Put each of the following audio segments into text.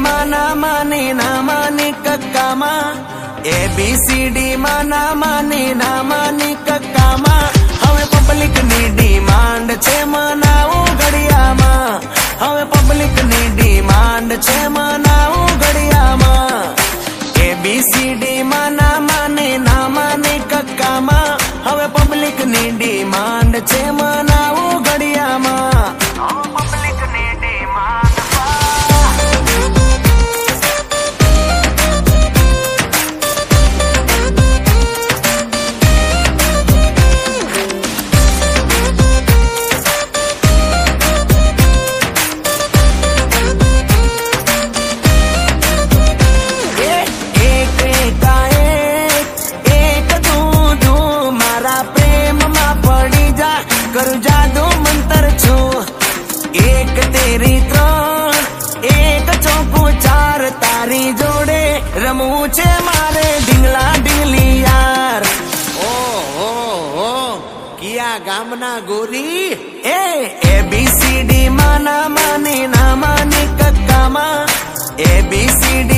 ના માની ના માની કક્કામાં ABCD ના માની ના માની કક્કામાં હવે પબ્લિક ની ડિમાન્ડ છે મનાવું ઘડિયામાં હવે પબ્લિક ની ડિમાન્ડ છે મનાવું ઘડિયામાં ABCD ના માની ના માની કક્કામાં હવે પબ્લિક ની ડિમાન્ડ છે મનાવું ઘડિયામાં પબ્લિક ની ડિમાન્ડ કરું જાદુ મંતર છું એક તેરી ત્રણ એક ચોખ્ખું ચાર તારી જોડે રમવું છે મારે ઢીંગલા ઢીંગલી યાર ઓ કિયા ગામના ગોરી ABCD ના માની ના માની કક્કામાં ABCD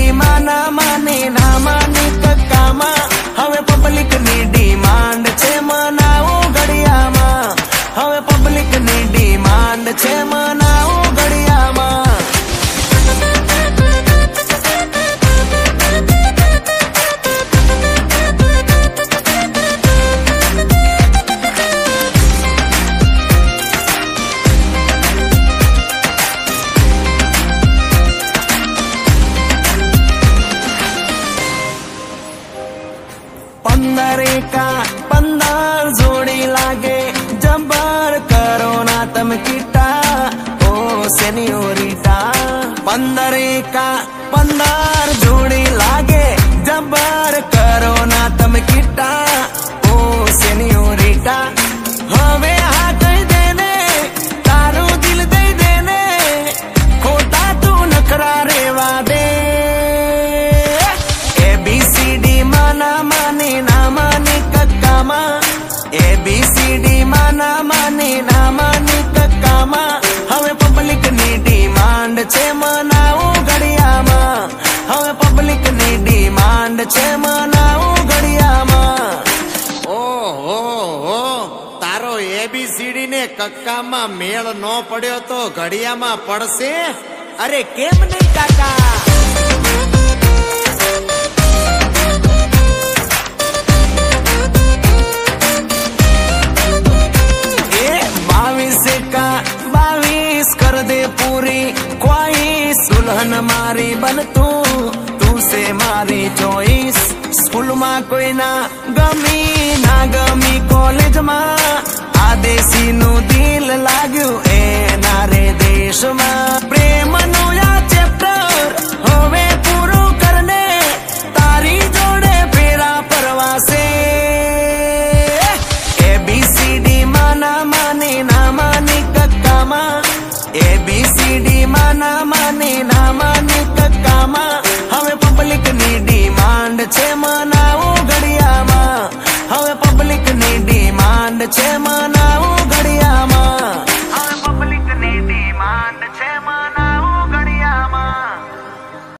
ના માની ના માની કક્કામાં હવે પબ્લિક ની ડિમાન્ડ છે મનાવું ઘડિયામાં હવે પબ્લિક ની ડિમાન્ડ છે મનાવું ઘડિયામાં પંદર એકા 15 જોડી લાગે જબર કરો ના તમે કીટા ઓ સેનિયોરિટા 15 એકા 15 જોડી લાગે જબર કરો ના તમે કીટા ઓ સેનિયોરિટા હવે હા કહી દેને તારું દિલ દઈ દેને ખોટા તું નખરા રેવા દે ABCD ના માની ના માની કક્કામાં ABCD ના માની ના માની કક્કામાં હવે પબ્લિક ની ડિમાન્ડ છે મનાવું ઘડિયામાં હવે પબ્લિક ની ડિમાન્ડ છે મનાવું ઘડિયામાં ઓહો તારો ABCD ને કક્કામાં મેળ ન પડ્યો તો ઘડિયામાં પડશે અરે કેમ નહીં કાકા कर दे पूरी ख्वाहिश दुल्हन मारी बन तू से मारी चॉइस स्कूल में कोई ना गमी कॉलेज में आदेशी नु दिल लाग्यू ए नारे देश में प्रेम नु या चैप्टर होवे पूरू करने तारी जोड़े फेरा परवासे ABCD ना मानी कक्काમાં ABCD ના માની કક્કામાં હવે પબ્લિક ની ડિમાન્ડ છે મનાવું ઘડિયામાં હવે પબ્લિક ની ડિમાન્ડ છે મનાવું